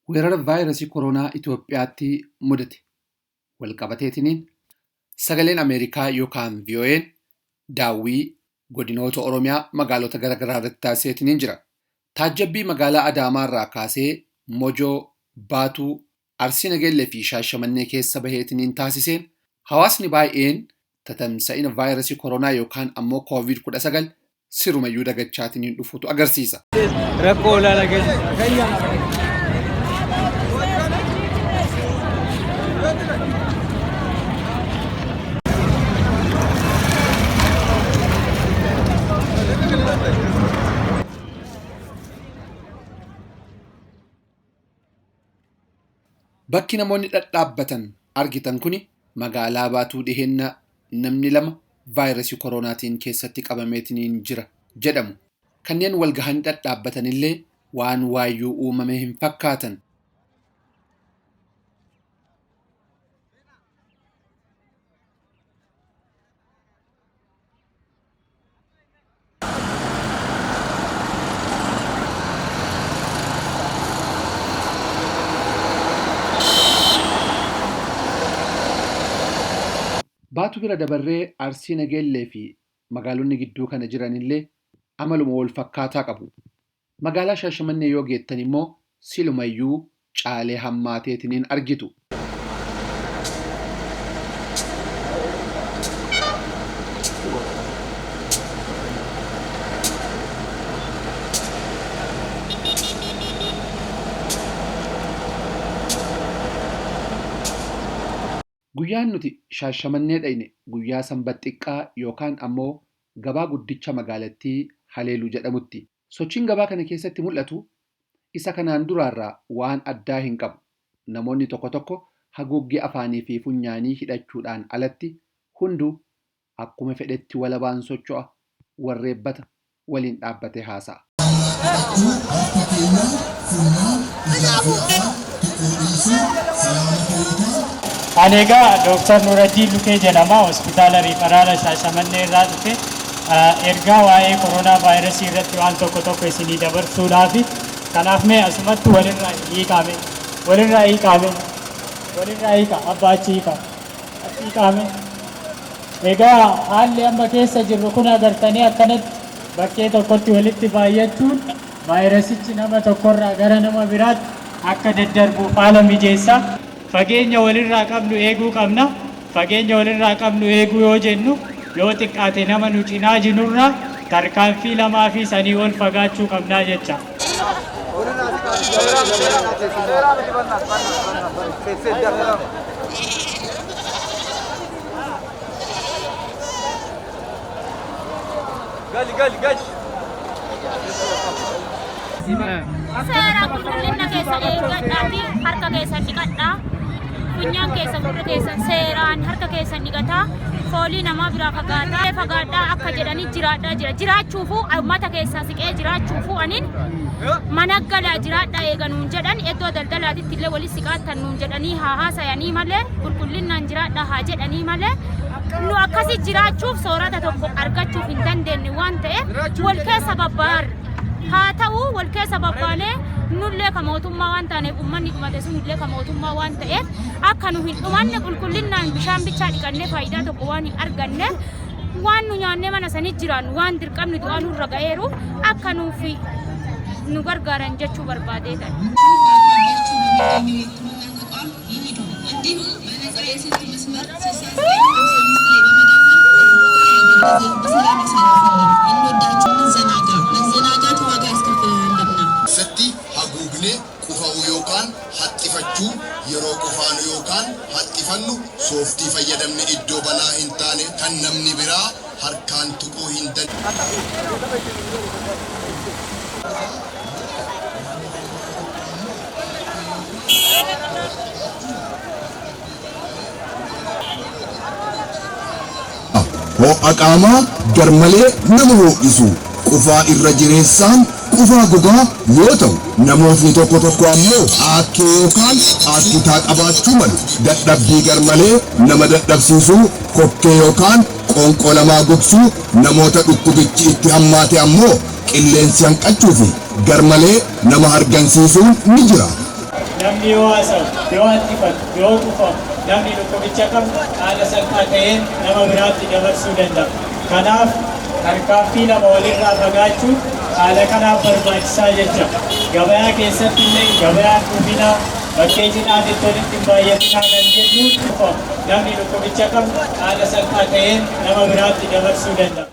weerara vaayirasii Koroonaa Itiyoophiyaatti mudate walqabateetiniin sagaleen Ameerikaa yookaan VOA'n daawwii godinoota Oromiyaa magaalota garaagaraa irratti taasiseetiniin jira. Taajjabbii magaalaa Adaamaa irraa kaasee Mojoo, Baatuu, Arsii Nageellee fi Shaashamannee keessa baheetiniin taasiseen hawaasni baay'een tamsa'ina vaayirasii Koroonaa yookaan ammoo COVID-19 sirumayyuu dagachaatiniin dhufuutu agarsiisa. Rakkoo olaanaa keessa. Bakki namoonni dhadhaabbatan argitan kuni magaalaa Baatuu dhiheenna namni 2 vaayirasii Koronaatiin keessatti qabameetiniin jira jedhamu. Kanneen walgahanii dhadhaabbatan illee waan waayyuu uumamee hin fakkaatan. Baatuu bira dabarree Arsii Nageellee fi magaalonni gidduu kana jiranillee amaluma wal fakkaataa qabu. Magaalaa Shaashamannee yoo geettan immoo silumayyuu caalee hammaateetiniin argitu. Guyyaan nuti Shaashamannee dhayne guyyaa sanbatxiqqaa yookaan ammoo gabaa guddicha magaalattii Haleeluu jedhamutti. Sochiin gabaa kana keessatti mul'atu isa kanaan duraarraa waan addaa hin qabu. Namoonni tokko tokko haguuggee afaanii fi funyaanii hidhachuudhaan alatti hunduu akkuma fedhetti walabaan socho'a, warreebbata, waliin dhaabbatee haasa'a. Anega Dr. Nuraddiin Lukee jedhama hospitaala riifaraala Shaashamannee irraa dhufe ergaa waa'ee koronaa vaayirasii irratti waan tokko isinii dabarsuudhaaf kanaaf mee asumatti walirraa hiika abbaachi hiikame egaa haalli amma keessa jirru kun agartanii akkanatti bakkee tokkotti walitti baay'achuun vaayirasichi nama tokkorraa gara nama biraatti akka daddarbuuf haala mijeessa. Fageenya walirraa qabnu eeguu qabna. Fageenya walirraa qabnu eeguu yoo jennu yoo xiqqaate nama nu cinaa jirurraa tarkaanfii 2 fi sanii ol fagaachuu qabnaa jecha. Seera qulqullina keessa eeggadhaa fi harka keessan dhiqadhaa. Funyaan keessan gurra keessan seeraan harka keessan dhiqataa. Foolii namaa biraa fagaadhaa akka jedhanii jiraadhaa jira. Jiraachuufuu uummata keessaa siqee jiraachuufuu aniin mana galaa jiraadhaa eeganuun jedhan iddoo daldalaatitti illee walis siqaattan nuun jedhanii haa haasayanii malee qulqullinaan jiraadhaa haa jedhanii malee nu akkasii jiraachuuf soorata tokko argachuuf hin dandeenye waan ta'eef wal keessa babbaarra. Haa ta'uu wal keessa babbaanee nullee ka mootummaa waan taaneef uummanni dhumate sun nullee ka mootummaa waan ta'eef akka nu hin dhumanne qulqullinaan bishaan bichaa dhiqannee faayidaa tokko waan hin arganne waan nu nyaannee mana sanii jiraannu waan dirqamni du'aa nurra ga'eeru akka nuuf nu gargaaran jechuu barbaadee ta'e. haxxifachuu yeroo qofaanu yookaan haxxifannu sooftii fayyadamne iddoo banaa hin taane kan namni biraa harkaan tuquu hin ho'a qaamaa garmalee nama ho'isu qufaa irra jireessaan qufaa gogaa yoo ta'u namootni tokko ammoo akkee yookaan akkitaa qabaachuu malu dadhabbii garmalee nama dadhabsiisuu kokkee yookaan qoonqoo namaa gogsuu namoota dhukkubichi itti hammaate ammoo qilleensi hanqachuu fi garmalee nama hargansiisuun ni jira. namni yoo haasa'u, yoo hattifatu, yoo tufamu, namni dhukkubicha qabu haala salphaa ta'een nama biraatti dabarsuu danda'a. Kanaaf tarkaanfii lama walirraa fagaachuun haala kanaaf barbaachisaa jecha. Gabayaa keessatti illee gabayaan dhufinaa bakkee cidhaan itti walitti hin baay'atinaa kan jennu tufamu. Namni dhukkubicha qabu haala salphaa ta'een nama biraatti dabarsuu danda'a.